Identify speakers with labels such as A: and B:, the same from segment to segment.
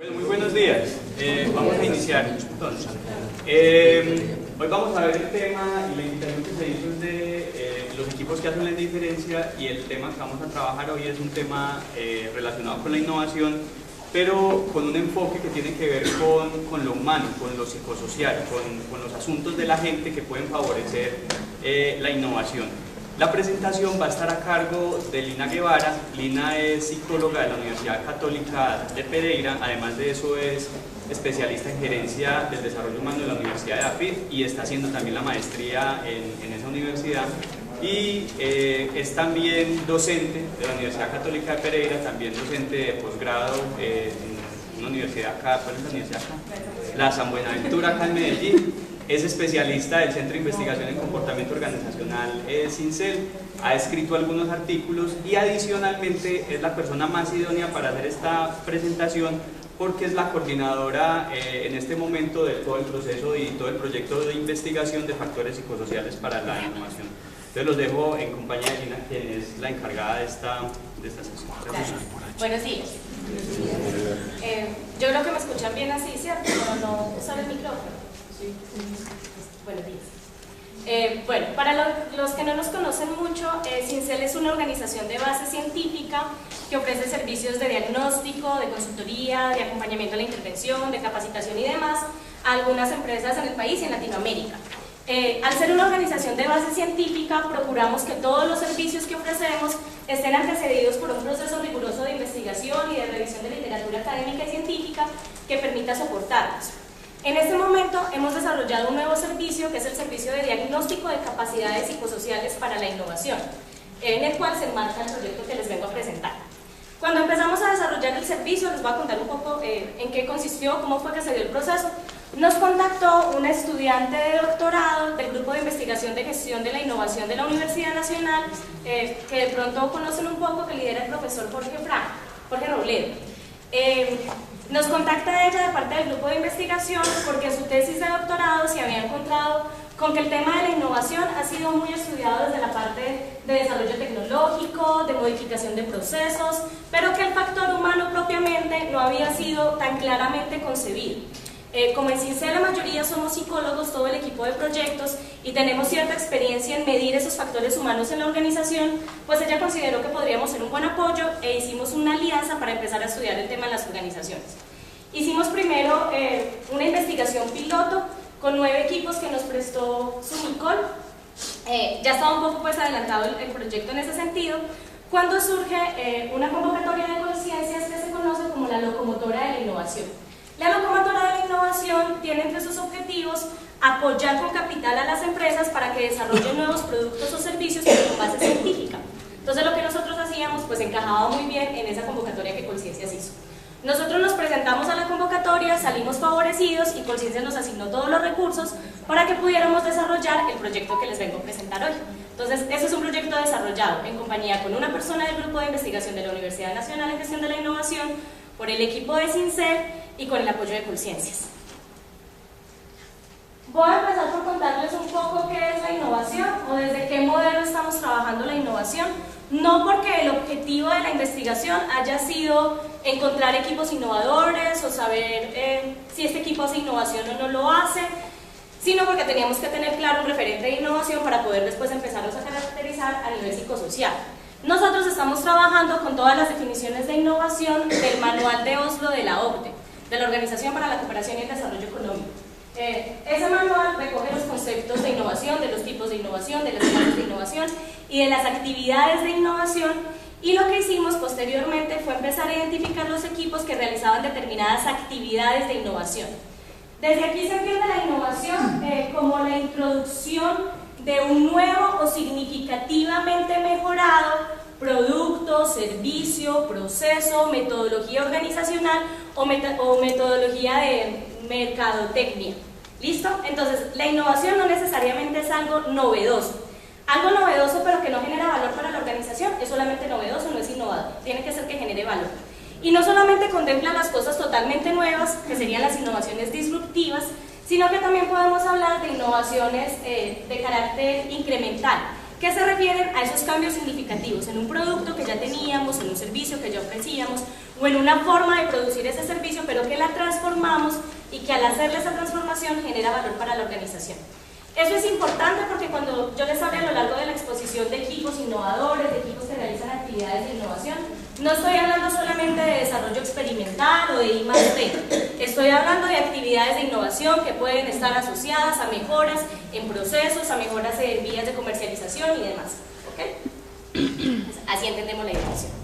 A: Bueno, muy buenos días. Vamos a iniciar. Entonces, hoy vamos a ver el tema y la invitación que se hizo es de los equipos que hacen la diferencia, y el tema que vamos a trabajar hoy es un tema relacionado con la innovación, pero con un enfoque que tiene que ver con lo humano, con lo psicosocial, con los asuntos de la gente que pueden favorecer la innovación. La presentación va a estar a cargo de Lina Guevara. Lina es psicóloga de la Universidad Católica de Pereira, además de eso es especialista en gerencia del desarrollo humano de la Universidad de AFIT y está haciendo también la maestría en esa universidad, y es también docente de la Universidad Católica de Pereira, también docente de posgrado en una universidad acá. ¿Cuál es la universidad acá? La San Buenaventura, acá en Medellín. Es especialista del Centro de Investigación en Comportamiento Organizacional CINCEL, ha escrito algunos artículos y adicionalmente es la persona más idónea para hacer esta presentación porque es la coordinadora en este momento de todo el proceso y todo el proyecto de investigación de factores psicosociales para la innovación. Entonces los dejo en compañía de Lina, quien es la encargada de esta sesión.
B: Gracias. Buenos días. Yo creo que me escuchan bien así, ¿cierto? Pero no usar el micrófono. Buenos días. Bueno, para los que no nos conocen mucho, CINCEL es una organización de base científica que ofrece servicios de diagnóstico, de consultoría, de acompañamiento a la intervención, de capacitación y demás a algunas empresas en el país y en Latinoamérica. Al ser una organización de base científica, procuramos que todos los servicios que ofrecemos estén antecedidos por un proceso riguroso de investigación y de revisión de literatura académica y científica que permita soportarlos. En este momento hemos desarrollado un nuevo servicio que es el servicio de diagnóstico de capacidades psicosociales para la innovación, en el cual se enmarca el proyecto que les vengo a presentar. Cuando empezamos a desarrollar el servicio, les voy a contar un poco en qué consistió, cómo fue que se dio el proceso. Nos contactó una estudiante de doctorado del Grupo de Investigación de Gestión de la Innovación de la Universidad Nacional, que de pronto conocen un poco, que lidera el profesor Jorge Robledo. Nos contacta ella de parte del grupo de investigación porque en su tesis de doctorado se había encontrado con que el tema de la innovación ha sido muy estudiado desde la parte de desarrollo tecnológico, de modificación de procesos, pero que el factor humano propiamente no había sido tan claramente concebido. Como en CINCEL la mayoría somos psicólogos, todo el equipo de proyectos, y tenemos cierta experiencia en medir esos factores humanos en la organización, pues ella consideró que podríamos ser un buen apoyo e hicimos una alianza para empezar a estudiar el tema en las organizaciones. Hicimos primero una investigación piloto con 9 equipos que nos prestó Sumicol. Ya estaba un poco adelantado el proyecto en ese sentido, cuando surge una convocatoria de conciencias que se conoce como la locomotora de la innovación. La locomotora de la innovación tiene entre sus objetivos apoyar con capital a las empresas para que desarrollen nuevos productos o servicios con base científica. Entonces lo que nosotros hacíamos pues encajaba muy bien en esa convocatoria que Conciencias hizo. Nosotros nos presentamos a la convocatoria, salimos favorecidos y Conciencias nos asignó todos los recursos para que pudiéramos desarrollar el proyecto que les vengo a presentar hoy. Entonces, ese es un proyecto desarrollado en compañía con una persona del Grupo de Investigación de la Universidad Nacional en Gestión de la Innovación, por el equipo de CINCEL y con el apoyo de Conciencias. Voy a empezar por contarles un poco qué es la innovación o desde qué modelo estamos trabajando la innovación. No porque el objetivo de la investigación haya sido encontrar equipos innovadores o saber si este equipo hace innovación o no lo hace, sino porque teníamos que tener claro un referente de innovación para poder después empezarlos a caracterizar a nivel psicosocial. Nosotros estamos trabajando con todas las definiciones de innovación del Manual de Oslo de la OCDE, de la Organización para la Cooperación y el Desarrollo Económico. Ese manual recoge los conceptos de innovación, de los tipos de innovación, de las clases de innovación y de las actividades de innovación, y lo que hicimos posteriormente fue empezar a identificar los equipos que realizaban determinadas actividades de innovación. Desde aquí se entiende la innovación como la introducción de un nuevo o significativamente mejorado producto, servicio, proceso, metodología organizacional o metodología de mercadotecnia. ¿Listo? Entonces, la innovación no necesariamente es algo novedoso. Algo novedoso pero que no genera valor para la organización es solamente novedoso, no es innovador. Tiene que ser que genere valor. Y no solamente contempla las cosas totalmente nuevas, que serían las innovaciones disruptivas, sino que también podemos hablar de innovaciones de carácter incremental, que se refieren a esos cambios significativos en un producto que ya teníamos, en un servicio que ya ofrecíamos, o en una forma de producir ese servicio, pero que la transformamos y que al hacerle esa transformación genera valor para la organización. Eso es importante porque cuando yo les hablé a lo largo de la exposición de equipos innovadores, de equipos que realizan actividades de innovación, no estoy hablando solamente de desarrollo experimental o de I+D, estoy hablando de actividades de innovación que pueden estar asociadas a mejoras en procesos, a mejoras en vías de comercialización y demás. ¿Okay? Así entendemos la innovación.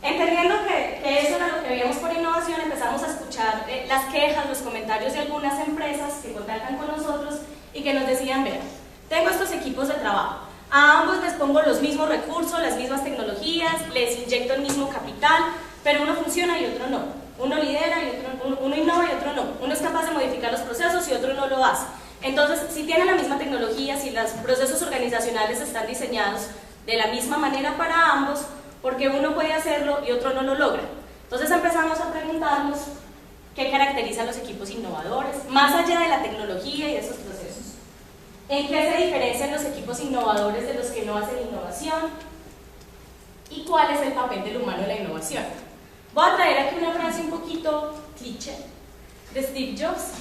B: Entendiendo que eso era lo que veíamos por innovación, empezamos a escuchar las quejas, los comentarios de algunas empresas que contactan con nosotros y que nos decían, vean, tengo estos equipos de trabajo, a ambos les pongo los mismos recursos, las mismas tecnologías, les inyecto el mismo capital, pero uno funciona y otro no. Uno lidera y uno innova y otro no. Uno es capaz de modificar los procesos y otro no lo hace. Entonces, si tienen la misma tecnología, si los procesos organizacionales están diseñados de la misma manera para ambos, porque uno puede hacerlo y otro no lo logra. Entonces empezamos a preguntarnos qué caracteriza a los equipos innovadores, más allá de la tecnología y de esos procesos. ¿En qué se diferencian los equipos innovadores de los que no hacen innovación? ¿Y cuál es el papel del humano en la innovación? Voy a traer aquí una frase un poquito cliché de Steve Jobs,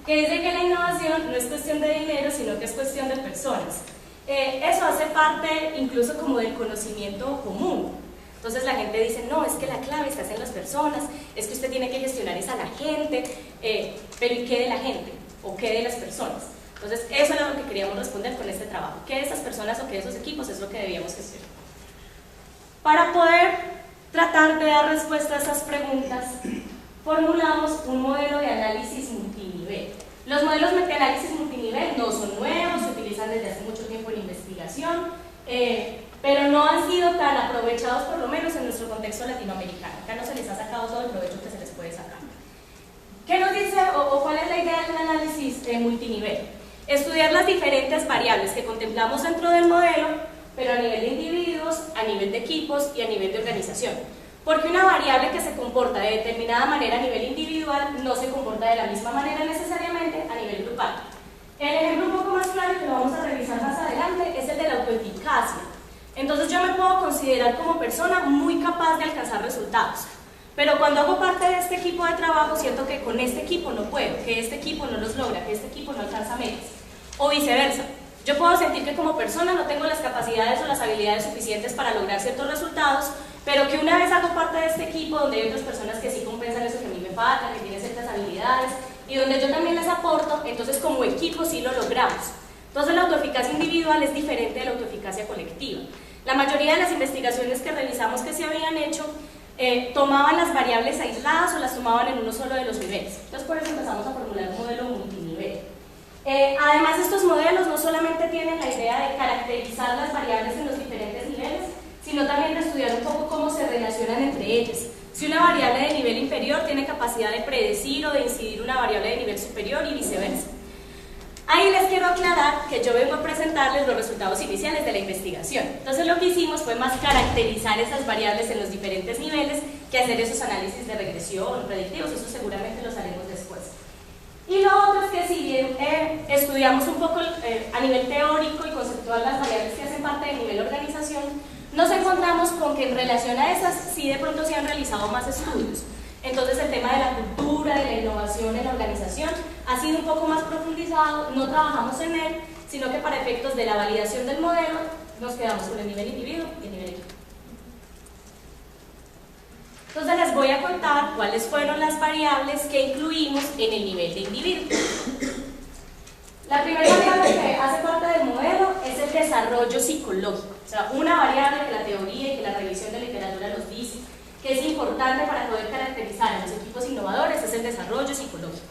B: que dice que la innovación no es cuestión de dinero, sino que es cuestión de personas. Eso hace parte incluso como del conocimiento común. Entonces la gente dice, no, es que la clave está en las personas, es que usted tiene que gestionar esa a la gente, pero ¿y qué de la gente? ¿O qué de las personas? Entonces eso era lo que queríamos responder con este trabajo. ¿Qué de esas personas o qué de esos equipos es lo que debíamos gestionar? Para poder tratar de dar respuesta a esas preguntas, formulamos un modelo de análisis multinivel. Los modelos de análisis multinivel no son nuevos, se utilizan desde hace mucho tiempo en investigación, pero no han sido tan aprovechados, por lo menos en nuestro contexto latinoamericano. Acá no se les ha sacado todo el provecho que se les puede sacar. ¿Qué nos dice o cuál es la idea del análisis multinivel? Estudiar las diferentes variables que contemplamos dentro del modelo, pero a nivel de individuos, a nivel de equipos y a nivel de organización. Porque una variable que se comporta de determinada manera a nivel individual no se comporta de la misma manera necesariamente a nivel grupal. El ejemplo un poco más claro que lo vamos a revisar más adelante es el de la autoeficacia. Entonces yo me puedo considerar como persona muy capaz de alcanzar resultados, pero cuando hago parte de este equipo de trabajo siento que con este equipo no puedo, que este equipo no los logra, que este equipo no alcanza metas, o viceversa. Yo puedo sentir que como persona no tengo las capacidades o las habilidades suficientes para lograr ciertos resultados, pero que una vez hago parte de este equipo donde hay otras personas que sí compensan eso que a mí me falta, que tienen ciertas habilidades y donde yo también les aporto, entonces como equipo sí lo logramos. Entonces la autoeficacia individual es diferente de la autoeficacia colectiva. La mayoría de las investigaciones que realizamos que se habían hecho tomaban las variables aisladas o las tomaban en uno solo de los niveles. Entonces por eso empezamos a formular un modelo multinivel. Además estos modelos no solamente tienen la idea de caracterizar las variables en los diferentes niveles, sino también de estudiar un poco cómo se relacionan entre ellas. Si una variable de nivel inferior tiene capacidad de predecir o de incidir una variable de nivel superior y viceversa. Ahí les quiero aclarar que yo vengo a presentarles los resultados iniciales de la investigación. Entonces lo que hicimos fue más caracterizar esas variables en los diferentes niveles que hacer esos análisis de regresión, predictivos, eso seguramente los haremos después. Y lo otro es que si bien estudiamos un poco a nivel teórico y conceptual las variables que hacen parte del nivel organización, nos encontramos con que en relación a esas sí de pronto se han realizado más estudios. Entonces el tema de la cultura, de la innovación en la organización ha sido un poco más profundizado, no trabajamos en él, sino que para efectos de la validación del modelo nos quedamos con el nivel individuo y el nivel equipo. Entonces les voy a contar cuáles fueron las variables que incluimos en el nivel de individuo. La primera variable que hace parte del modelo es el desarrollo psicológico, o sea, una variable que la teoría y que la revisión de literatura nos dice que es importante para poder caracterizar a los equipos innovadores, es el desarrollo psicológico.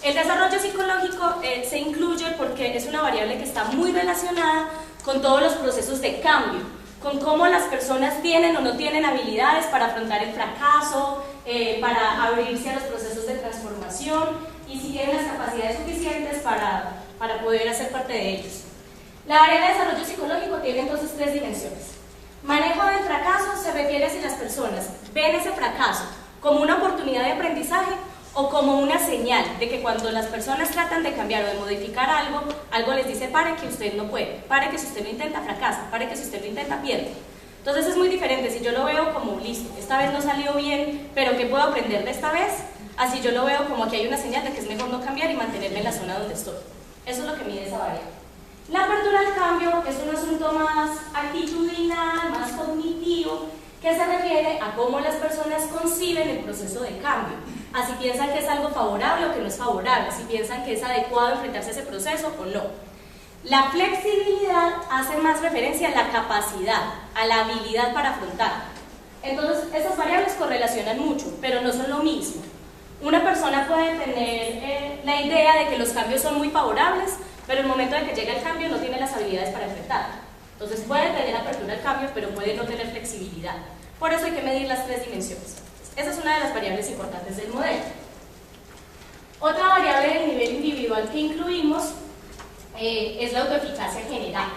B: El desarrollo psicológico se incluye porque es una variable que está muy relacionada con todos los procesos de cambio, con cómo las personas tienen o no tienen habilidades para afrontar el fracaso, para abrirse a los procesos de transformación y si tienen las capacidades suficientes para poder hacer parte de ellos. La variable de desarrollo psicológico tiene entonces tres dimensiones. Manejo del fracaso se refiere a si las personas ven ese fracaso como una oportunidad de aprendizaje o como una señal de que cuando las personas tratan de cambiar o de modificar algo les dice pare que usted no puede, pare que si usted lo intenta fracasa, pare que si usted lo intenta pierde. Entonces es muy diferente si yo lo veo como, listo, esta vez no salió bien, pero ¿qué puedo aprender de esta vez? Así yo lo veo como que hay una señal de que es mejor no cambiar y mantenerme en la zona donde estoy. Eso es lo que mide esa variable. La apertura al cambio es un asunto más actitudinal, más cognitivo, que se refiere a cómo las personas conciben el proceso de cambio. Así piensan que es algo favorable o que no es favorable, si piensan que es adecuado enfrentarse a ese proceso o no. La flexibilidad hace más referencia a la capacidad, a la habilidad para afrontar. Entonces, esas variables correlacionan mucho, pero no son lo mismo. Una persona puede tener la idea de que los cambios son muy favorables, pero en el momento de que llega el cambio no tiene las habilidades para enfrentarlo. Entonces puede tener apertura al cambio, pero puede no tener flexibilidad. Por eso hay que medir las 3 dimensiones. Esa es una de las variables importantes del modelo. Otra variable del nivel individual que incluimos es la autoeficacia general.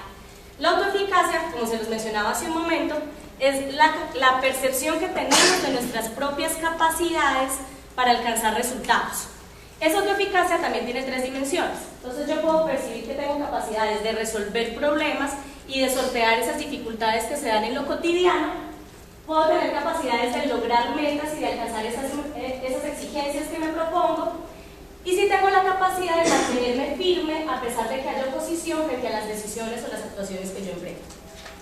B: La autoeficacia, como se los mencionaba hace un momento, es la percepción que tenemos de nuestras propias capacidades para alcanzar resultados. Esa autoeficacia también tiene 3 dimensiones. Entonces yo puedo percibir que tengo capacidades de resolver problemas y de sortear esas dificultades que se dan en lo cotidiano. Puedo tener capacidades de lograr metas y de alcanzar esas exigencias que me propongo. Y si tengo la capacidad de mantenerme firme a pesar de que haya oposición frente a las decisiones o las actuaciones que yo enfrento.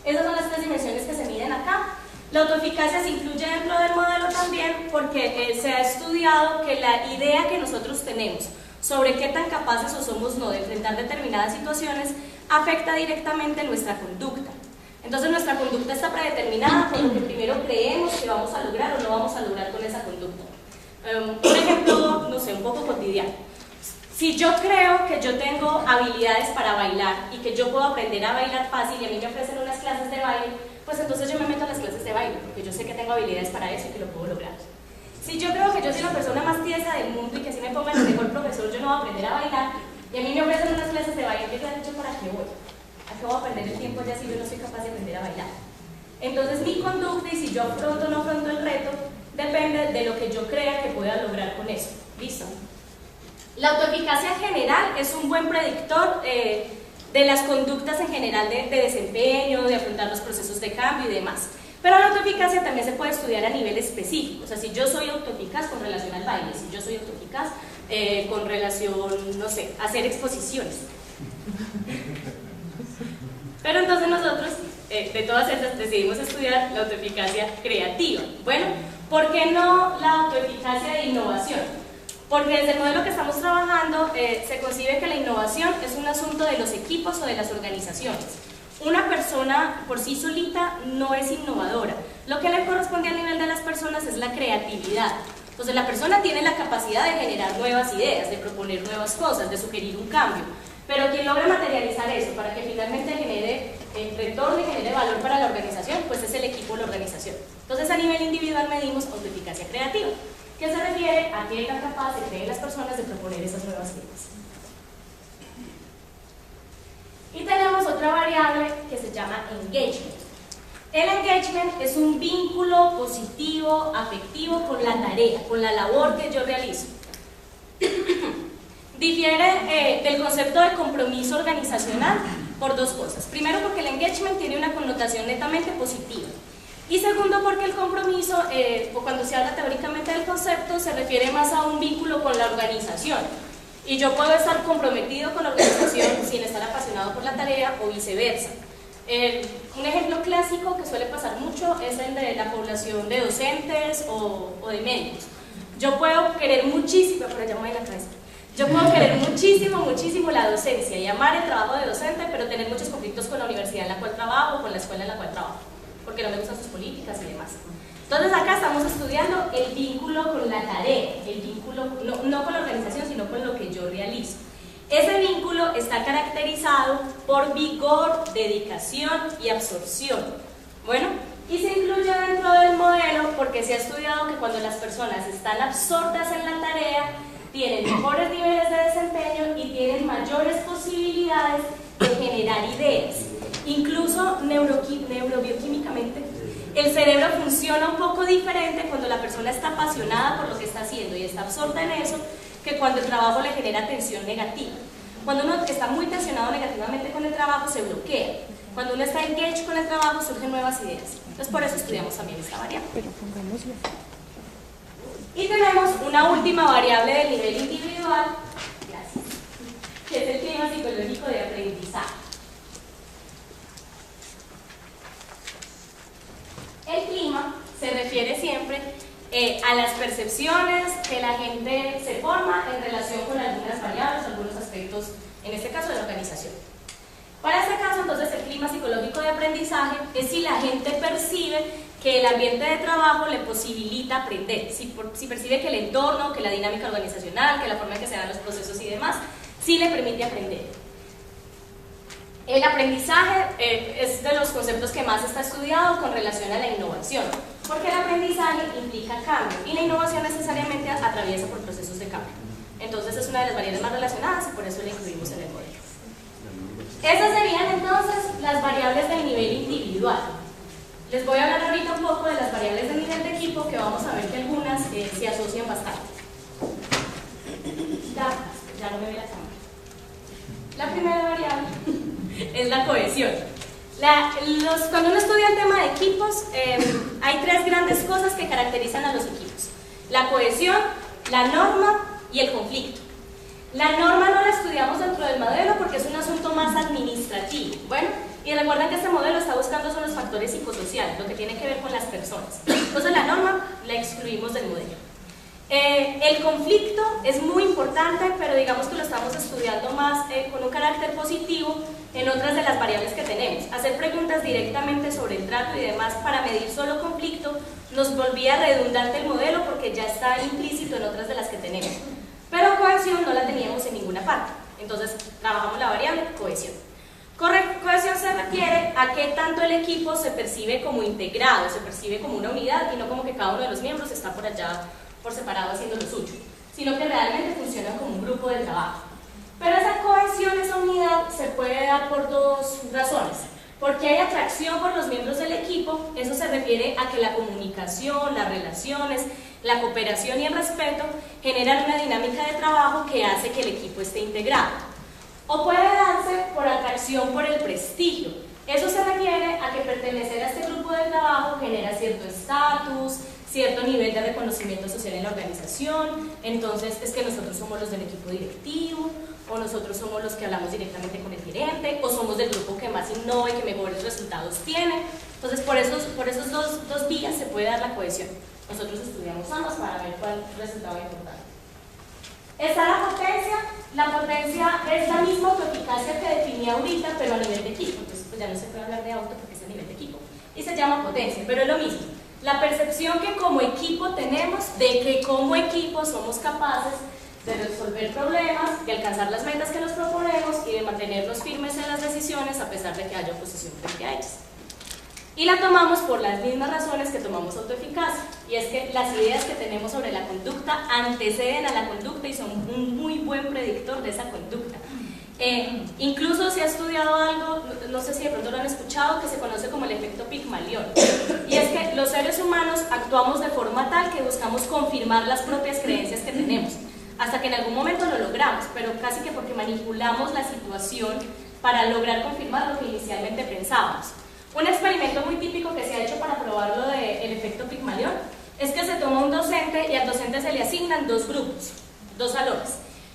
B: Esas son las 3 dimensiones que se miden acá. La autoeficacia se incluye dentro del modelo también porque se ha estudiado que la idea que nosotros tenemos sobre qué tan capaces o somos no de enfrentar determinadas situaciones afecta directamente nuestra conducta. Entonces nuestra conducta está predeterminada por lo que primero creemos que vamos a lograr o no vamos a lograr con esa conducta. Un ejemplo, no sé, un poco cotidiano. Si yo creo que yo tengo habilidades para bailar y que yo puedo aprender a bailar fácil y a mí me ofrecen unas clases de baile, pues entonces yo me meto a las clases de baile porque yo sé que tengo habilidades para eso y que lo puedo lograr. Si yo creo que yo soy la persona más tiesa del mundo y que si me pongan el mejor profesor yo no voy a aprender a bailar y a mí me ofrecen unas clases de baile, ¿qué han dicho para qué voy? ¿A qué voy a perder el tiempo ya si yo no soy capaz de aprender a bailar? Entonces mi conducta y si yo afronto o no afronto el reto depende de lo que yo crea que pueda lograr con eso. ¿Listo? La autoeficacia general es un buen predictor de las conductas en general de desempeño, de afrontar los procesos de cambio y demás. Pero la autoeficacia también se puede estudiar a nivel específico. O sea, si yo soy autoeficaz con relación al baile, si yo soy autoeficaz con relación, no sé, a hacer exposiciones. Pero entonces nosotros, de todas estas, decidimos estudiar la autoeficacia creativa. Bueno, ¿por qué no la autoeficacia de innovación? Porque desde el modelo que estamos trabajando se concibe que la innovación es un asunto de los equipos o de las organizaciones. Una persona por sí solita no es innovadora. Lo que le corresponde al nivel de las personas es la creatividad. Entonces la persona tiene la capacidad de generar nuevas ideas, de proponer nuevas cosas, de sugerir un cambio. Pero quien logra materializar eso para que finalmente genere retorno y genere valor para la organización, pues es el equipo o la organización. Entonces a nivel individual medimos autoeficacia creativa, que se refiere a qué tan capaz se creen las personas de proponer esas nuevas ideas. Y tenemos otra variable que se llama engagement. El engagement es un vínculo positivo, afectivo con la tarea, con la labor que yo realizo. Difiere del concepto de compromiso organizacional por 2 cosas. Primero, porque el engagement tiene una connotación netamente positiva. Y segundo, porque el compromiso, o cuando se habla teóricamente del concepto, se refiere más a un vínculo con la organización. Y yo puedo estar comprometido con la organización sin estar apasionado por la tarea o viceversa. Un ejemplo clásico que suele pasar mucho es el de la población de docentes o de médicos. Yo puedo querer muchísimo, por allá me voy a la cabeza. Yo puedo querer muchísimo la docencia y amar el trabajo de docente, pero tener muchos conflictos con la universidad en la cual trabajo o con la escuela en la cual trabajo, porque no me gustan sus políticas y demás. Entonces acá estamos estudiando el vínculo con la tarea, el vínculo no con la organización, sino con lo que yo realizo. Ese vínculo está caracterizado por vigor, dedicación y absorción. Bueno, y se incluye dentro del modelo porque se ha estudiado que cuando las personas están absortas en la tarea, tienen mejores niveles de desempeño y tienen mayores posibilidades de generar ideas. Incluso neurobioquímicamente, el cerebro funciona un poco diferente cuando la persona está apasionada por lo que está haciendo y está absorta en eso, que cuando el trabajo le genera tensión negativa. Cuando uno está muy tensionado negativamente con el trabajo, se bloquea. Cuando uno está engaged con el trabajo, surgen nuevas ideas. Entonces, por eso estudiamos también esta variable. Y tenemos una última variable del nivel individual, gracias, que es el clima psicológico de aprendizaje. El clima se refiere siempre a las percepciones que la gente se forma en relación con algunas variables, algunos aspectos, en este caso de la organización. Para este caso, entonces, el clima psicológico de aprendizaje es si la gente percibe que el ambiente de trabajo le posibilita aprender, si percibe que el entorno, que la dinámica organizacional, que la forma en que se dan los procesos y demás, sí le permite aprender. El aprendizaje es de los conceptos que más está estudiado con relación a la innovación, porque el aprendizaje implica cambio y la innovación necesariamente atraviesa por procesos de cambio. Entonces es una de las variables más relacionadas y por eso la incluimos en el modelo. Esas serían entonces las variables del nivel individual. Les voy a hablar ahorita un poco de las variables del nivel de equipo, que vamos a ver que algunas se asocian bastante. Ya no me ve la cámara. La primera variable es la cohesión. Cuando uno estudia el tema de equipos, hay tres grandes cosas que caracterizan a los equipos: la cohesión, la norma y el conflicto. La norma no la estudiamos dentro del modelo porque es un asunto más administrativo. Bueno, y recuerden que este modelo está buscando son los factores psicosociales, lo que tiene que ver con las personas. Entonces la norma la excluimos del modelo. El conflicto es muy importante, pero digamos que lo estamos estudiando más con un carácter positivo en otras de las variables que tenemos. Hacer preguntas directamente sobre el trato y demás para medir solo conflicto nos volvía redundante el modelo porque ya está implícito en otras de las que tenemos. Pero cohesión no la teníamos en ninguna parte. Entonces trabajamos la variable cohesión. Cohesión se refiere a qué tanto el equipo se percibe como integrado, se percibe como una unidad y no como que cada uno de los miembros está por allá por separado haciendo lo suyo, sino que realmente funcionan como un grupo de trabajo. Pero esa cohesión, esa unidad, se puede dar por dos razones. Porque hay atracción por los miembros del equipo, eso se refiere a que la comunicación, las relaciones, la cooperación y el respeto generan una dinámica de trabajo que hace que el equipo esté integrado. O puede darse por atracción por el prestigio. Eso se refiere a que pertenecer a este grupo de trabajo genera cierto estatus, cierto nivel de reconocimiento social en la organización. Entonces es que nosotros somos los del equipo directivo, o nosotros somos los que hablamos directamente con el gerente, o somos del grupo que más innova y que mejores resultados tiene. Entonces por esos dos vías se puede dar la cohesión. Nosotros estudiamos ambas para ver cuál resultaba importante. Está la potencia. La potencia es la misma autoeficacia que definí ahorita, pero a nivel de equipo. Entonces pues ya no se puede hablar de auto porque es a nivel de equipo. Y se llama potencia, pero es lo mismo. La percepción que como equipo tenemos de que como equipo somos capaces de resolver problemas, de alcanzar las metas que nos proponemos y de mantenernos firmes en las decisiones a pesar de que haya oposición frente a ellas. Y la tomamos por las mismas razones que tomamos autoeficacia, y es que las ideas que tenemos sobre la conducta anteceden a la conducta y son un muy buen predictor de esa conducta. Incluso se ha estudiado algo, no sé si de pronto lo han escuchado, que se conoce como el efecto Pigmalión, y es que los seres humanos actuamos de forma tal que buscamos confirmar las propias creencias que tenemos, hasta que en algún momento lo logramos, pero casi que porque manipulamos la situación para lograr confirmar lo que inicialmente pensábamos. Un experimento muy típico que se ha hecho para probar lo del efecto Pigmalión es que se toma un docente y al docente se le asignan dos grupos, dos salones.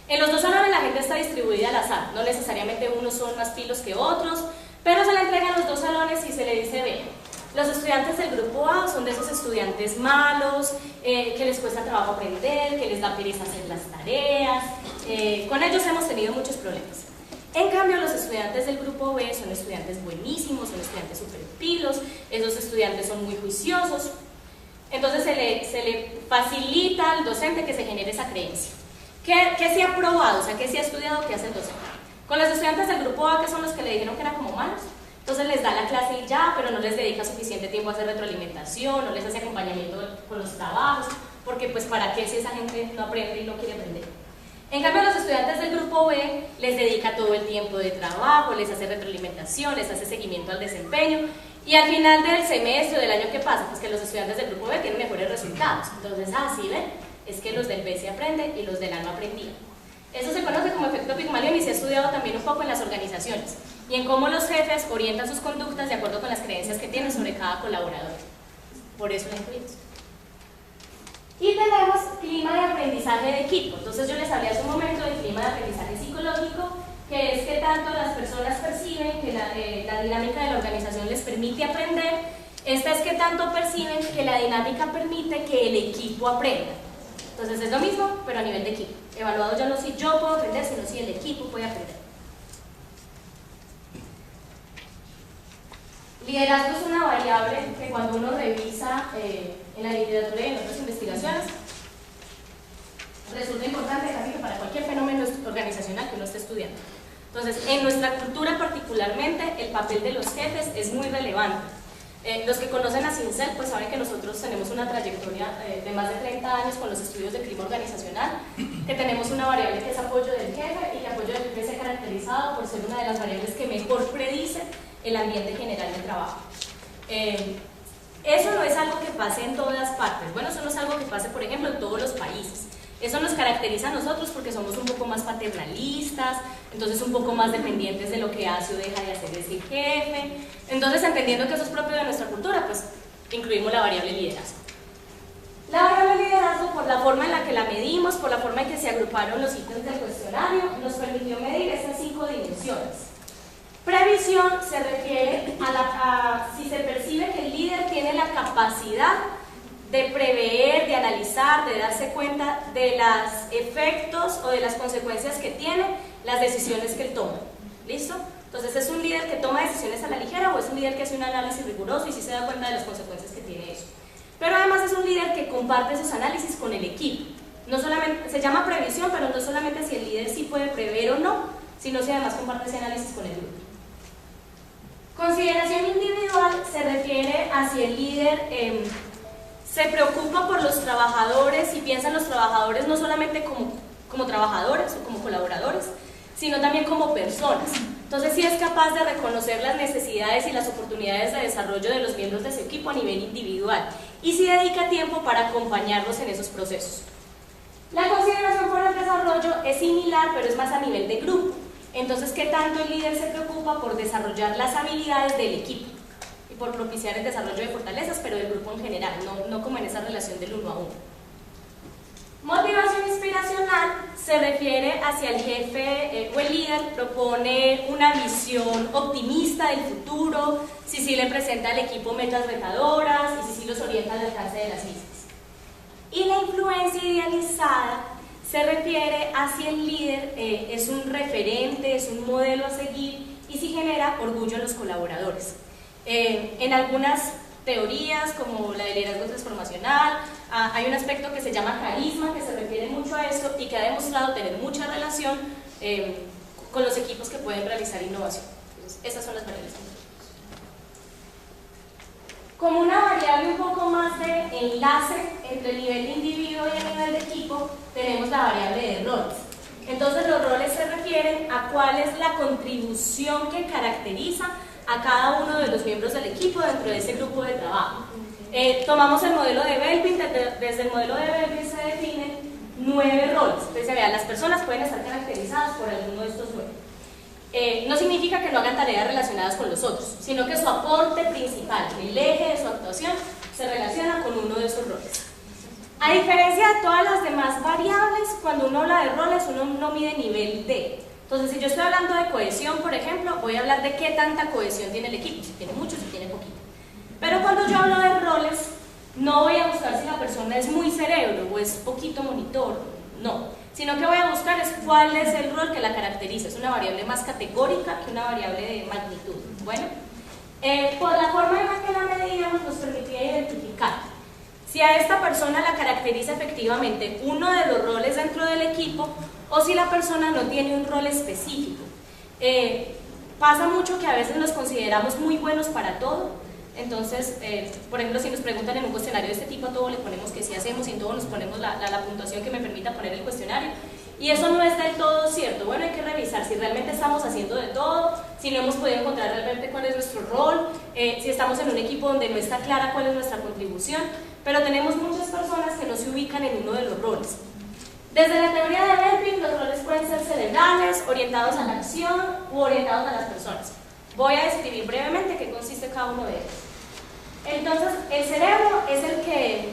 B: En los dos salones la gente está distribuida al azar, no necesariamente unos son más pilos que otros, pero se le entregan los dos salones y se le dice, ve, los estudiantes del grupo A son de esos estudiantes malos, que les cuesta trabajo aprender, que les da pereza hacer las tareas, con ellos hemos tenido muchos problemas. En cambio, los estudiantes del grupo B son estudiantes buenísimos, son estudiantes super pilos, esos estudiantes son muy juiciosos. Entonces se le facilita al docente que se genere esa creencia. ¿Qué se ha probado? O sea, ¿qué se ha estudiado? ¿Qué hace el docente? Con los estudiantes del grupo A, que son los que le dijeron que eran como malos, entonces les da la clase y ya, pero no les dedica suficiente tiempo a hacer retroalimentación, no les hace acompañamiento con los trabajos, porque pues ¿para qué si esa gente no aprende y no quiere aprender? En cambio, a los estudiantes del grupo B les dedica todo el tiempo de trabajo, les hace retroalimentación, les hace seguimiento al desempeño, y al final del semestre o del año que pasa, pues que los estudiantes del grupo B tienen mejores resultados. Entonces, sí ven, es que los del B se aprenden y los del A no aprendían. Eso se conoce como efecto Pigmalión y se ha estudiado también un poco en las organizaciones y en cómo los jefes orientan sus conductas de acuerdo con las creencias que tienen sobre cada colaborador. Por eso la incluimos. Y tenemos clima de aprendizaje de equipo. Entonces yo les hablé hace un momento del clima de aprendizaje psicológico, que es que tanto las personas perciben que la dinámica de la organización les permite aprender. Esta es que tanto perciben que la dinámica permite que el equipo aprenda. Entonces es lo mismo, pero a nivel de equipo. Evaluado ya no si yo puedo aprender, sino si el equipo puede aprender. Liderazgo es una variable que cuando uno revisa en la literatura y en otras investigaciones resulta importante casi que para cualquier fenómeno organizacional que uno esté estudiando. Entonces, en nuestra cultura particularmente, el papel de los jefes es muy relevante. Los que conocen a Cincel pues saben que nosotros tenemos una trayectoria de más de 30 años con los estudios de clima organizacional, que tenemos una variable que es apoyo del jefe y que apoyo del jefe se ha caracterizado por ser una de las variables que mejor predice el ambiente general de trabajo. Eso no es algo que pase en todas partes, bueno, eso no es algo que pase por ejemplo en todos los países. Eso nos caracteriza a nosotros porque somos un poco más paternalistas, entonces un poco más dependientes de lo que hace o deja de hacer ese jefe. Entonces, entendiendo que eso es propio de nuestra cultura, pues incluimos la variable liderazgo. La variable liderazgo, por la forma en la que la medimos, por la forma en que se agruparon los ítems del cuestionario, nos permitió medir estas 5 dimensiones. Previsión se refiere a si se percibe que el líder tiene la capacidad de prever, de analizar, de darse cuenta de los efectos o de las consecuencias que tienen las decisiones que él toma. ¿Listo? Entonces, ¿es un líder que toma decisiones a la ligera o es un líder que hace un análisis riguroso y sí se da cuenta de las consecuencias que tiene eso? Pero además es un líder que comparte esos análisis con el equipo. No solamente, se llama previsión, pero no solamente si el líder sí puede prever o no, sino si además comparte ese análisis con el grupo. Consideración individual se refiere a si el líder se preocupa por los trabajadores y piensa en los trabajadores no solamente como trabajadores o como colaboradores, sino también como personas. Entonces, si es capaz de reconocer las necesidades y las oportunidades de desarrollo de los miembros de su equipo a nivel individual y si dedica tiempo para acompañarlos en esos procesos. La consideración por el desarrollo es similar, pero es más a nivel de grupo. Entonces, ¿qué tanto el líder se preocupa por desarrollar las habilidades del equipo y por propiciar el desarrollo de fortalezas, pero del grupo en general, no como en esa relación del 1 a 1? Motivación inspiracional se refiere hacia el jefe o el líder propone una visión optimista del futuro, si sí le presenta al equipo metas retadoras y si sí los orienta al alcance de las mismas. Y la influencia idealizada se refiere hacia el líder, es un referente, es un modelo a seguir y si genera orgullo en los colaboradores. En algunas teorías como la de liderazgo transformacional, hay un aspecto que se llama carisma, que se refiere mucho a esto y que ha demostrado tener mucha relación con los equipos que pueden realizar innovación. Entonces, esas son las variables. Como una variable un poco más de enlace entre el nivel de individuo y el nivel de equipo, tenemos la variable de roles. Entonces, los roles se refieren a cuál es la contribución que caracteriza a cada uno de los miembros del equipo dentro de ese grupo de trabajo. Tomamos el modelo de Belbin, desde el modelo de Belbin se definen 9 roles. Entonces, vean, las personas pueden estar caracterizadas por alguno de estos 9. No significa que no hagan tareas relacionadas con los otros, sino que su aporte principal, el eje de su actuación, se relaciona con uno de esos roles. A diferencia de todas las demás variables, cuando uno habla de roles, uno no mide nivel de. Entonces, si yo estoy hablando de cohesión, por ejemplo, voy a hablar de qué tanta cohesión tiene el equipo, si tiene mucho, si tiene poquito. Pero cuando yo hablo de roles, no voy a buscar si la persona es muy cerebro o es poquito monitor, no. Sino que voy a buscar es cuál es el rol que la caracteriza. Es una variable más categórica que una variable de magnitud. Bueno, por la forma en la que la medíamos nos permitía identificar si a esta persona la caracteriza efectivamente uno de los roles dentro del equipo o si la persona no tiene un rol específico. Pasa mucho que a veces nos consideramos muy buenos para todo. Entonces, por ejemplo, si nos preguntan en un cuestionario de este tipo, a todo le ponemos que sí hacemos y en todo nos ponemos la puntuación que me permita poner el cuestionario. Y eso no es del todo cierto. Bueno, hay que revisar si realmente estamos haciendo de todo, si no hemos podido encontrar realmente cuál es nuestro rol, si estamos en un equipo donde no está clara cuál es nuestra contribución, pero tenemos muchas personas que no se ubican en uno de los roles. Desde la teoría de Belbin, los roles pueden ser cerebrales, orientados a la acción u orientados a las personas. Voy a describir brevemente qué consiste cada uno de ellos. Entonces, el cerebro es el que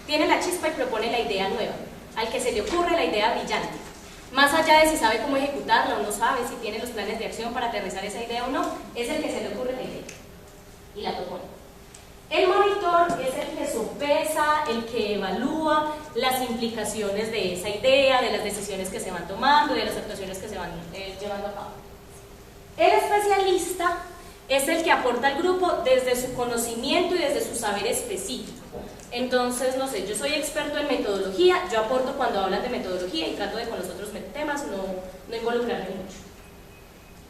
B: tiene la chispa y propone la idea nueva, al que se le ocurre la idea brillante. Más allá de si sabe cómo ejecutarla o no sabe, si tiene los planes de acción para aterrizar esa idea o no, es el que se le ocurre la idea y la propone. El monitor es el que sopesa, el que evalúa las implicaciones de esa idea, de las decisiones que se van tomando, de las actuaciones que se van llevando a cabo. El especialista es el que aporta al grupo desde su conocimiento y desde su saber específico. Entonces, no sé, yo soy experto en metodología, yo aporto cuando hablan de metodología y trato de con los otros temas no involucrarme mucho.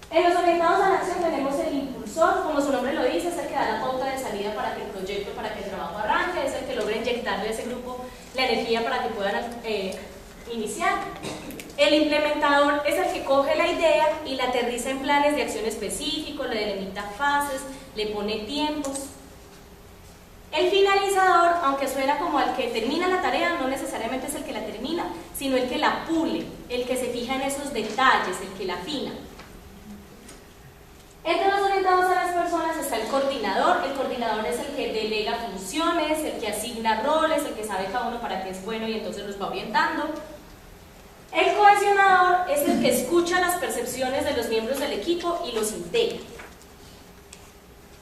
B: En los orientados a la acción tenemos el impulsor, como su nombre lo dice, es el que da la pauta de salida para que el proyecto, para que el trabajo arranque, es el que logra inyectarle a ese grupo la energía para que puedan iniciar. El implementador es el que coge la idea y la aterriza en planes de acción específicos, le delimita fases, le pone tiempos. El finalizador, aunque suena como al que termina la tarea, no necesariamente es el que la termina, sino el que la pule, el que se fija en esos detalles, el que la afina. Entre los orientados a las personas está el coordinador es el que delega funciones, el que asigna roles, el que sabe cada uno para qué es bueno y entonces los va orientando. El cohesionador es el que escucha las percepciones de los miembros del equipo y los integra.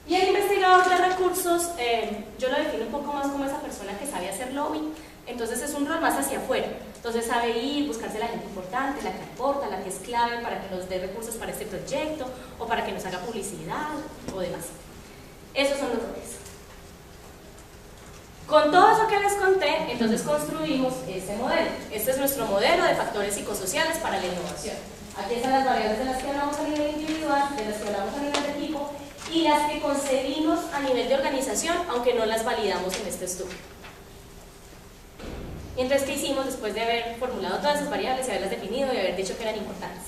B: Y el investigador de recursos, yo lo defino un poco más como esa persona que sabe hacer lobbying, entonces es un rol más hacia afuera, entonces sabe ir, buscarse la gente importante, la que aporta, la que es clave para que nos dé recursos para este proyecto o para que nos haga publicidad o demás. Esos son los roles. Con todo eso que les conté, entonces construimos este modelo. Este es nuestro modelo de factores psicosociales para la innovación. Aquí están las variables de las que hablamos a nivel individual, de las que hablamos a nivel de equipo y las que concebimos a nivel de organización, aunque no las validamos en este estudio. Y entonces, ¿qué hicimos después de haber formulado todas esas variables y haberlas definido y haber dicho que eran importantes?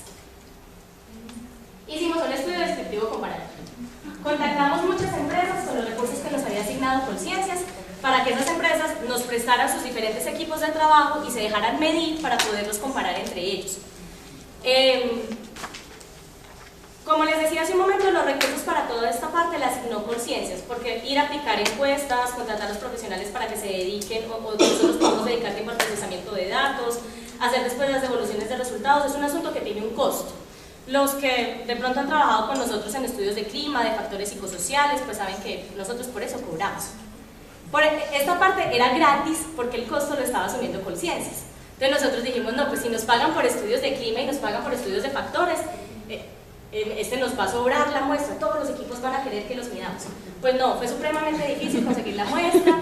B: Hicimos un estudio descriptivo comparativo. Contactamos muchas empresas con los recursos que nos había asignado Colciencias para que esas empresas nos prestaran sus diferentes equipos de trabajo y se dejaran medir para poderlos comparar entre ellos. Como les decía hace un momento, los recursos para toda esta parte las asignó Colciencias, porque ir a aplicar encuestas, contratar a los profesionales para que se dediquen, o nosotros podemos dedicar tiempo al procesamiento de datos, hacer después las devoluciones de resultados, es un asunto que tiene un costo. Los que de pronto han trabajado con nosotros en estudios de clima, de factores psicosociales, pues saben que nosotros por eso cobramos. Por esta parte era gratis porque el costo lo estaba asumiendo Colciencias. Entonces nosotros dijimos, no, pues si nos pagan por estudios de clima y nos pagan por estudios de factores, nos va a sobrar la muestra, todos los equipos van a querer que los midamos. Pues no, fue supremamente difícil conseguir la muestra,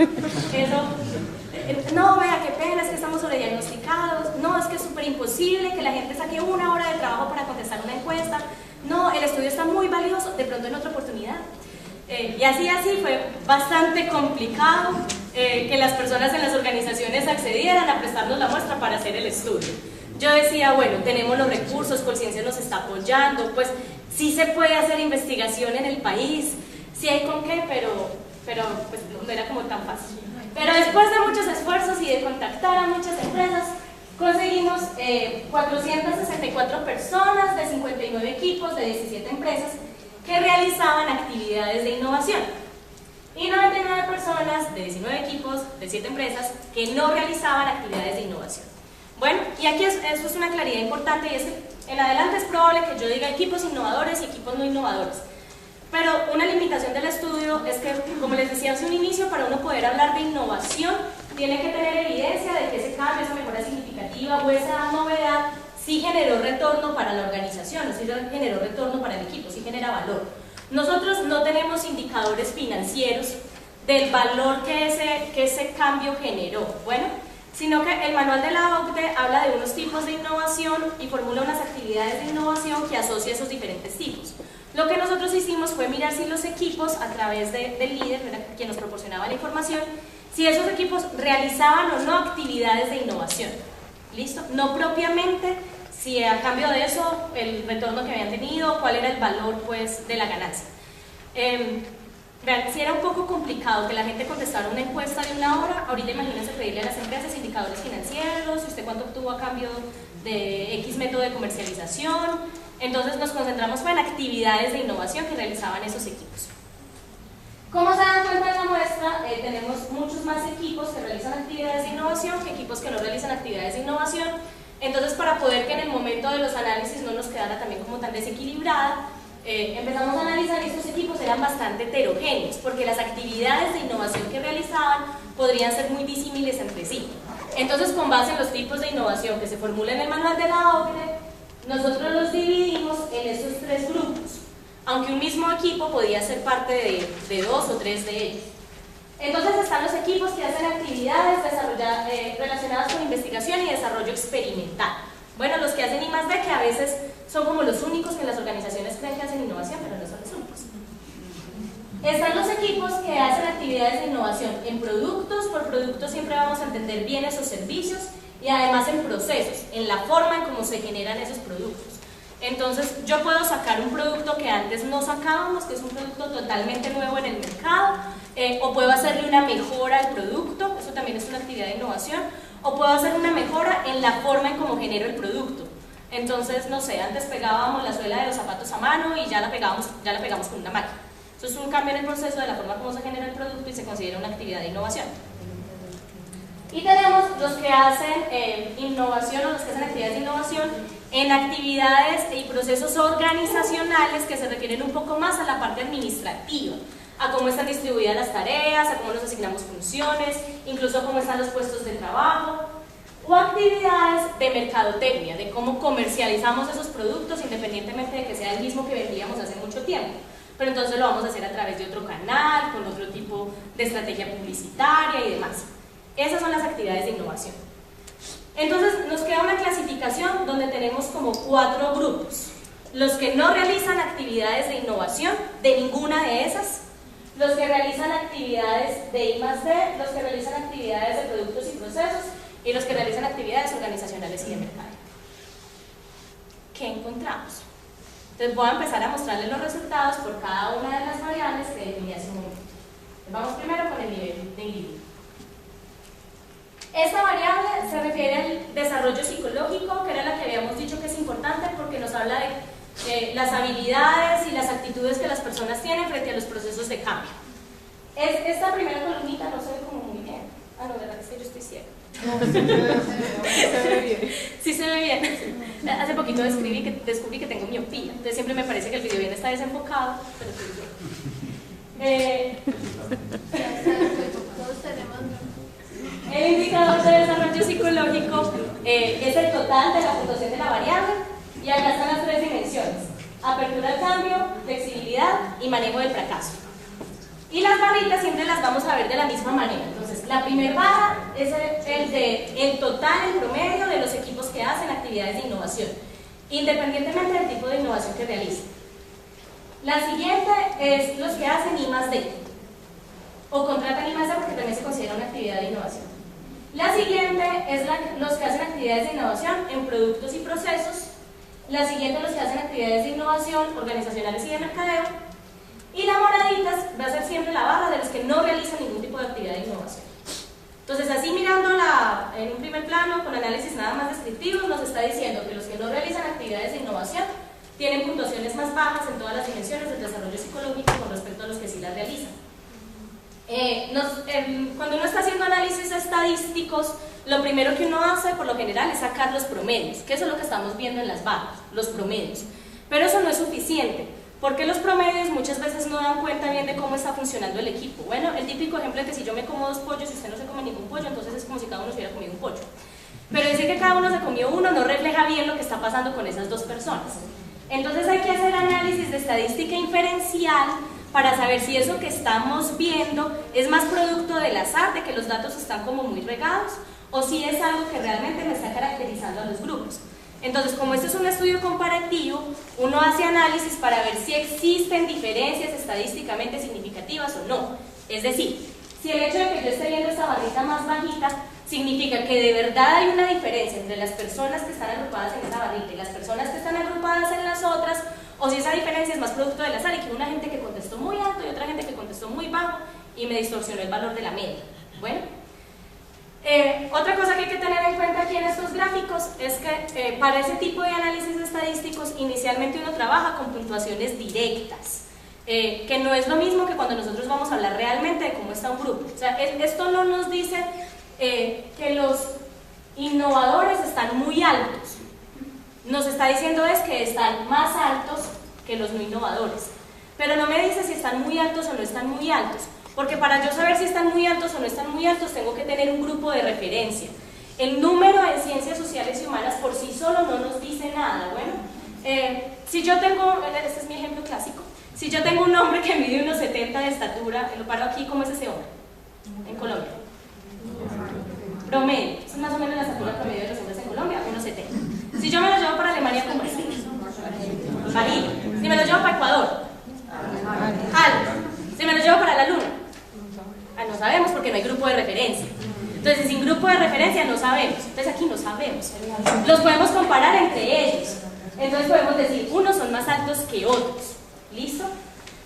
B: no, vea, qué pena, es que estamos sobrediagnosticados, no, es que es súper imposible que la gente saque 1 hora de trabajo para contestar una encuesta, no, el estudio está muy valioso, de pronto en otra oportunidad. Y así fue bastante complicado que las personas en las organizaciones accedieran a prestarnos la muestra para hacer el estudio. Yo decía, bueno, tenemos los recursos, Colciencias nos está apoyando, pues sí se puede hacer investigación en el país, sí hay con qué, pero pues, no era como tan fácil. Pero después de muchos esfuerzos y de contactar a muchas empresas, conseguimos 464 personas de 59 equipos de 17 empresas que realizaban actividades de innovación y 99 personas de 19 equipos de 7 empresas que no realizaban actividades de innovación. Bueno, y aquí eso es una claridad importante y es que en adelante es probable que yo diga equipos innovadores y equipos no innovadores. Pero una limitación del estudio es que, como les decía hace un inicio, para uno poder hablar de innovación, tiene que tener evidencia de que ese cambio, esa mejora significativa o esa novedad sí generó retorno para la organización, sí generó retorno para el equipo, sí genera valor. Nosotros no tenemos indicadores financieros del valor que ese cambio generó. Bueno, sino que el manual de la OCDE habla de unos tipos de innovación y formula unas actividades de innovación que asocia esos diferentes tipos. Lo que nosotros hicimos fue mirar si los equipos, a través del líder, quien nos proporcionaba la información, si esos equipos realizaban o no actividades de innovación. ¿Listo? No propiamente si a cambio de eso el retorno que habían tenido, cuál era el valor pues, de la ganancia. vean, si era un poco complicado que la gente contestara una encuesta de 1 hora, ahorita imagínense pedirle a las empresas indicadores financieros, usted cuánto obtuvo a cambio de X método de comercialización. Entonces nos concentramos en actividades de innovación que realizaban esos equipos. Como se dan cuenta en la muestra, tenemos muchos más equipos que realizan actividades de innovación que equipos que no realizan actividades de innovación. Entonces, para poder que en el momento de los análisis no nos quedara también como tan desequilibrada, empezamos a analizar y estos equipos eran bastante heterogéneos, porque las actividades de innovación que realizaban podrían ser muy disímiles entre sí. Entonces, con base en los tipos de innovación que se formulan en el manual de la OCDE, nosotros los dividimos en esos 3 grupos, aunque un mismo equipo podía ser parte de 2 o 3 de ellos. Entonces están los equipos que hacen actividades relacionadas con investigación y desarrollo experimental. Bueno, los que hacen I+D, que a veces son como los únicos que las organizaciones creen que hacen innovación, pero no son los únicos. Están los equipos que hacen actividades de innovación en productos. Por productos siempre vamos a entender bienes o servicios, y además en procesos, en la forma en cómo se generan esos productos. Entonces yo puedo sacar un producto que antes no sacábamos, que es un producto totalmente nuevo en el mercado, o puedo hacerle una mejora al producto, eso también es una actividad de innovación, o puedo hacer una mejora en la forma en cómo genero el producto. Entonces, no sé, antes pegábamos la suela de los zapatos a mano y ya la pegamos con una máquina. Eso es un cambio en el proceso de la forma como se genera el producto y se considera una actividad de innovación. Y tenemos los que hacen innovación o los que hacen actividades de innovación en actividades y procesos organizacionales que se requieren un poco más a la parte administrativa, a cómo están distribuidas las tareas, a cómo nos asignamos funciones, incluso a cómo están los puestos de trabajo, o actividades de mercadotecnia, de cómo comercializamos esos productos independientemente de que sea el mismo que vendíamos hace mucho tiempo. Pero entonces lo vamos a hacer a través de otro canal, con otro tipo de estrategia publicitaria y demás. Esas son las actividades de innovación. Entonces nos queda una clasificación donde tenemos como 4 grupos. Los que no realizan actividades de innovación, de ninguna de esas. Los que realizan actividades de I+D, los que realizan actividades de productos y procesos, y los que realizan actividades organizacionales y de mercado. ¿Qué encontramos? Entonces voy a empezar a mostrarles los resultados por cada una de las variables que definí hace un momento. Vamos primero con el nivel de individuo. Esta variable se refiere al desarrollo psicológico, que era la que habíamos dicho que es importante porque nos habla de las habilidades y las actitudes que las personas tienen frente a los procesos de cambio. Esta primera columnita no se ve como muy bien. Ah, no, verdad, es que yo estoy ciega.
C: No, sí se ve bien.
B: Sí se ve bien. Hace poquito descubrí que tengo miopía, entonces siempre me parece que el video bien está desenfocado, pero estoy bien.
C: Todos tenemos.
B: El indicador de desarrollo psicológico es el total de la puntuación de la variable, y acá están las 3 dimensiones: apertura al cambio, flexibilidad y manejo del fracaso. Y las barritas siempre las vamos a ver de la misma manera. Entonces, la primera barra es el total, el promedio de los equipos que hacen actividades de innovación, independientemente del tipo de innovación que realicen. La siguiente es los que hacen I+D, o contratan I+D porque también se considera una actividad de innovación. La siguiente es los que hacen actividades de innovación en productos y procesos. La siguiente los que hacen actividades de innovación organizacionales y de mercadeo. Y la moradita va a ser siempre la barra de los que no realizan ningún tipo de actividad de innovación. Entonces, así mirándola en un primer plano, con análisis nada más descriptivos, nos está diciendo que los que no realizan actividades de innovación tienen puntuaciones más bajas en todas las dimensiones del desarrollo psicológico con respecto a los que sí las realizan. Cuando uno está haciendo análisis estadísticos, lo primero que uno hace por lo general es sacar los promedios, que eso es lo que estamos viendo en las barras, los promedios. Pero eso no es suficiente, porque los promedios muchas veces no dan cuenta bien de cómo está funcionando el equipo. Bueno, el típico ejemplo es que si yo me como 2 pollos y usted no se come ningún pollo, entonces es como si cada uno se hubiera comido un pollo. Pero decir que cada uno se comió uno no refleja bien lo que está pasando con esas 2 personas. Entonces hay que hacer análisis de estadística inferencial para saber si eso que estamos viendo es más producto del azar, de que los datos están como muy regados, o si es algo que realmente me está caracterizando a los grupos. Entonces, como este es un estudio comparativo, uno hace análisis para ver si existen diferencias estadísticamente significativas o no. Es decir, si el hecho de que yo esté viendo esta barrita más bajita significa que de verdad hay una diferencia entre las personas que están agrupadas en esa barrita y las personas que están agrupadas en las otras, o si esa diferencia es más producto del azar y que una gente que contestó muy alto y otra gente que contestó muy bajo y me distorsionó el valor de la media. Bueno, otra cosa que hay que tener en cuenta aquí en estos gráficos es que para ese tipo de análisis estadísticos inicialmente uno trabaja con puntuaciones directas, que no es lo mismo que cuando nosotros vamos a hablar realmente de cómo está un grupo. O sea, esto no nos dice que los innovadores están muy altos, nos está diciendo es que están más altos que los no innovadores, pero no me dice si están muy altos o no están muy altos, porque para yo saber si están muy altos o no están muy altos tengo que tener un grupo de referencia. El número en ciencias sociales y humanas por sí solo no nos dice nada. Bueno, si yo tengo, este es mi ejemplo clásico, si yo tengo un hombre que mide unos 70 de estatura, lo paro aquí, ¿cómo es ese hombre en Colombia? Promedio, es más o menos la estatura promedio de los hombres en Colombia, unos 70. Si yo me lo llevo para Alemania, ¿cómo es? Bajito. Si me lo llevo para Ecuador, alto. Si me lo llevo para la Luna, no sabemos porque no hay grupo de referencia. Entonces, sin grupo de referencia no sabemos. Entonces, aquí no sabemos. Los podemos comparar entre ellos. Entonces, podemos decir, unos son más altos que otros. ¿Listo?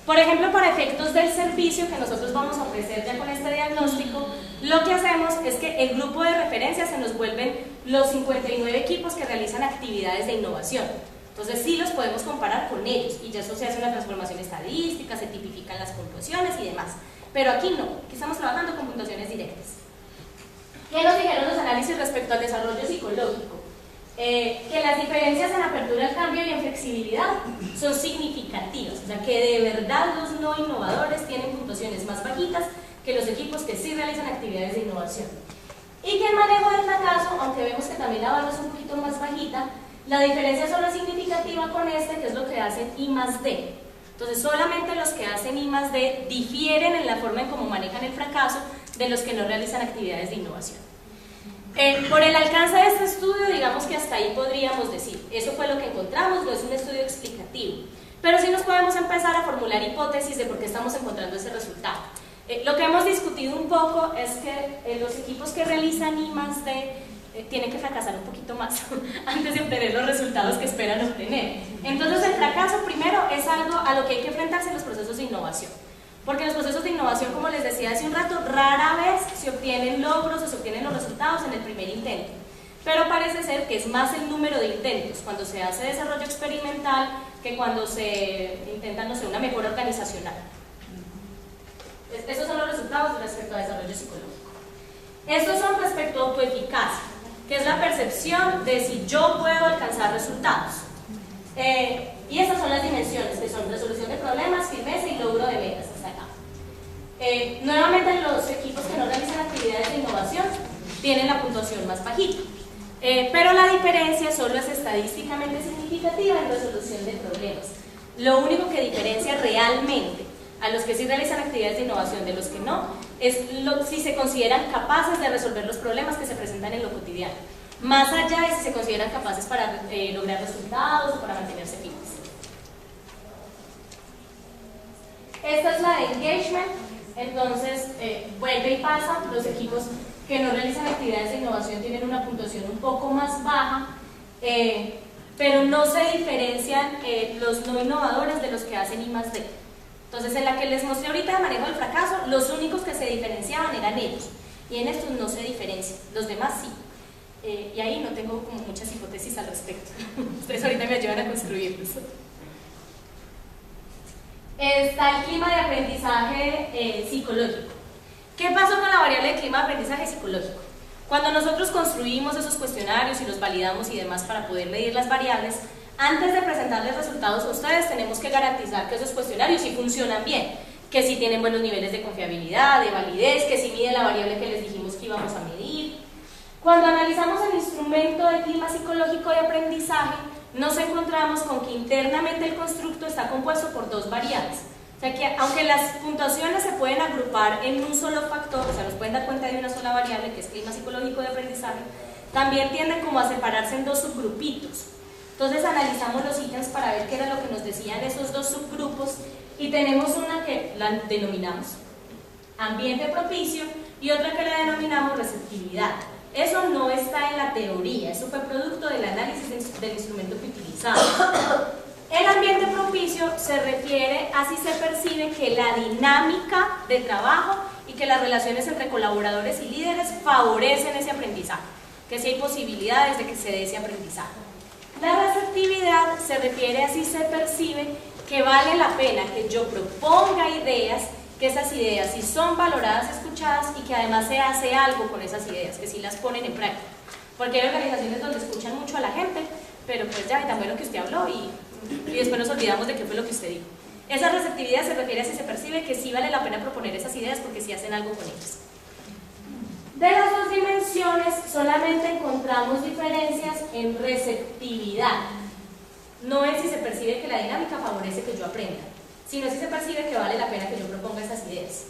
B: Por ejemplo, para efectos del servicio que nosotros vamos a ofrecer ya con este diagnóstico, lo que hacemos es que el grupo de referencia se nos vuelven los 59 equipos que realizan actividades de innovación. Entonces sí los podemos comparar con ellos y ya eso se hace una transformación estadística, se tipifican las puntuaciones y demás. Pero aquí no, aquí estamos trabajando con puntuaciones directas. ¿Qué nos dijeron los análisis respecto al desarrollo psicológico? Que las diferencias en apertura al cambio y en flexibilidad son significativas, o sea que de verdad los no innovadores tienen puntuaciones más bajitas que los equipos que sí realizan actividades de innovación. Y que el manejo del fracaso, aunque vemos que también la barra es un poquito más bajita, la diferencia solo es significativa con este, que es lo que hacen I+D. Entonces solamente los que hacen I+D difieren en la forma en cómo manejan el fracaso de los que no realizan actividades de innovación. Por el alcance de este estudio, digamos que hasta ahí podríamos decir, eso fue lo que encontramos, no es un estudio explicativo, pero sí nos podemos empezar a formular hipótesis de por qué estamos encontrando ese resultado. Lo que hemos discutido un poco es que los equipos que realizan I+D tienen que fracasar un poquito más antes de obtener los resultados que esperan obtener. Entonces el fracaso primero es algo a lo que hay que enfrentarse en los procesos de innovación, porque en los procesos de innovación, como les decía hace un rato, rara vez se obtienen logros o se obtienen los resultados en el primer intento, pero parece ser que es más el número de intentos cuando se hace desarrollo experimental que cuando se intenta, no sé, una mejora organizacional. Esos son los resultados respecto a desarrollo psicológico. Estos son respecto a autoeficacia, que es la percepción de si yo puedo alcanzar resultados. Y estas son las dimensiones, que son resolución de problemas, firmeza y logro de metas, hasta acá. Nuevamente los equipos que no realizan actividades de innovación tienen la puntuación más bajita, pero la diferencia solo es estadísticamente significativa en resolución de problemas. Lo único que diferencia realmente a los que sí realizan actividades de innovación de los que no, es si se consideran capaces de resolver los problemas que se presentan en lo cotidiano, más allá de si se consideran capaces para lograr resultados o para mantenerse firmes. Esta es la de engagement, entonces vuelve y pasa, los equipos que no realizan actividades de innovación tienen una puntuación un poco más baja, pero no se diferencian los no innovadores de los que hacen I+D. Entonces, en la que les mostré ahorita de manejo del fracaso, los únicos que se diferenciaban eran ellos, y en estos no se diferencian, los demás sí. Y ahí no tengo como muchas hipótesis al respecto. Ustedes ahorita me ayudan a construirlos. Está el clima de aprendizaje psicológico. ¿Qué pasó con la variable de clima de aprendizaje psicológico? Cuando nosotros construimos esos cuestionarios y los validamos y demás para poder medir las variables, antes de presentarles resultados a ustedes tenemos que garantizar que esos cuestionarios sí funcionan bien, que sí tienen buenos niveles de confiabilidad, de validez, que sí miden la variable que les dijimos que íbamos a medir. Cuando analizamos el instrumento de clima psicológico de aprendizaje, nos encontramos con que internamente el constructo está compuesto por dos variables. O sea que aunque las puntuaciones se pueden agrupar en un solo factor, o sea, nos pueden dar cuenta de una sola variable que es clima psicológico de aprendizaje, también tienden como a separarse en dos subgrupitos. Entonces analizamos los ítems para ver qué era lo que nos decían esos dos subgrupos y tenemos una que la denominamos ambiente propicio y otra que la denominamos receptividad. Eso no está en la teoría, eso fue producto del análisis del instrumento que utilizamos. El ambiente propicio se refiere a si se percibe que la dinámica de trabajo y que las relaciones entre colaboradores y líderes favorecen ese aprendizaje, que si hay posibilidades de que se dé ese aprendizaje. La receptividad se refiere a si se percibe que vale la pena que yo proponga ideas, que esas ideas sí son valoradas, escuchadas y que además se hace algo con esas ideas, que sí las ponen en práctica. Porque hay organizaciones donde escuchan mucho a la gente, pero pues ya, y también lo que usted habló y después nos olvidamos de qué fue lo que usted dijo. Esa receptividad se refiere a si se percibe que sí vale la pena proponer esas ideas porque sí hacen algo con ellas. De las dos dimensiones solamente encontramos diferencias en receptividad. No es si se percibe que la dinámica favorece que yo aprenda, sino si se percibe que vale la pena que yo proponga esas ideas.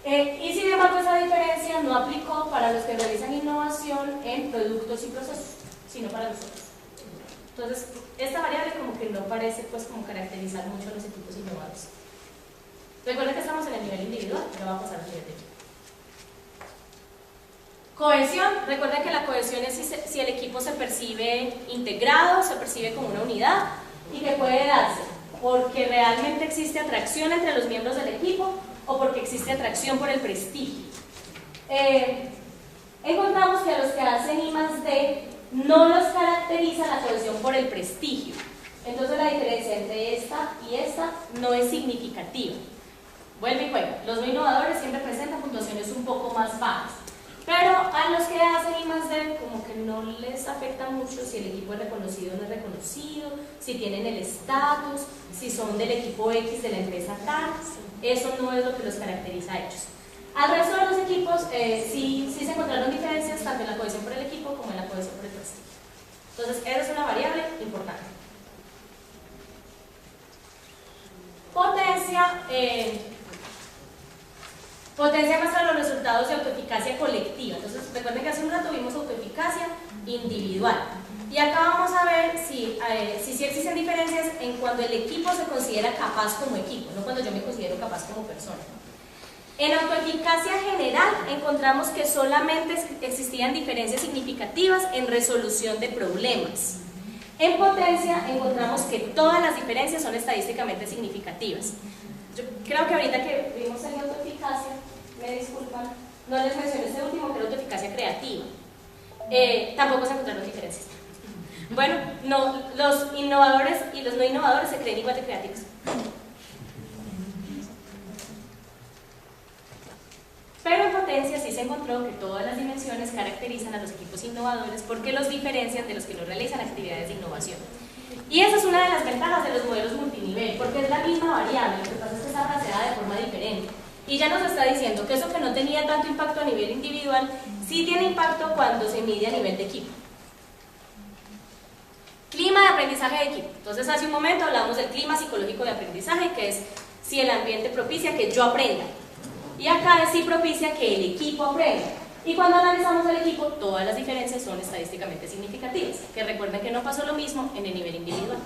B: Y sin embargo esa diferencia no aplicó para los que realizan innovación en productos y procesos, sino para nosotros. Entonces, esta variable como que no parece pues como caracterizar mucho a los equipos innovadores. Recuerden que estamos en el nivel individual, pero va a pasar al nivel de equipo. Cohesión, recuerden que la cohesión es si el equipo se percibe integrado, se percibe como una unidad y que puede darse porque realmente existe atracción entre los miembros del equipo o porque existe atracción por el prestigio. Encontramos que a los que hacen I+D no los caracteriza la cohesión por el prestigio. Entonces la diferencia entre esta y esta no es significativa. Vuelve y juega. Los no innovadores siempre presentan puntuaciones un poco más bajas. Pero a los que hacen I+D como que no les afecta mucho si el equipo es reconocido o no es reconocido, si tienen el estatus, si son del equipo X de la empresa tal. Eso no es lo que los caracteriza a ellos. Al resto de los equipos sí se encontraron diferencias tanto en la cohesión por el equipo como en la cohesión por el prestigio. Entonces, esa es una variable importante. Potencia. Potencia muestra los resultados de autoeficacia colectiva. Entonces, recuerden que hace un rato vimos autoeficacia individual. Y acá vamos a ver si existen diferencias en cuando el equipo se considera capaz como equipo, no cuando yo me considero capaz como persona. En autoeficacia general encontramos que solamente existían diferencias significativas en resolución de problemas. En potencia encontramos que todas las diferencias son estadísticamente significativas. Yo creo que ahorita que vimos en autoeficacia, me disculpan, no les mencioné este último que era autoeficacia creativa. Tampoco se encontraron diferencias. Bueno, no, los innovadores y los no innovadores se creen igual de creativos. Pero en potencia sí se encontró que todas las dimensiones caracterizan a los equipos innovadores porque los diferencian de los que no realizan actividades de innovación. Y esa es una de las ventajas de los modelos multinivel, porque es la misma variable, lo que pasa es que está fraseada de forma diferente. Y ya nos está diciendo que eso que no tenía tanto impacto a nivel individual, sí tiene impacto cuando se mide a nivel de equipo. Clima de aprendizaje de equipo. Entonces hace un momento hablamos del clima psicológico de aprendizaje, que es si el ambiente propicia que yo aprenda. Y acá es si propicia que el equipo aprenda. Y cuando analizamos el equipo, todas las diferencias son estadísticamente significativas. Que recuerden que no pasó lo mismo en el nivel individual.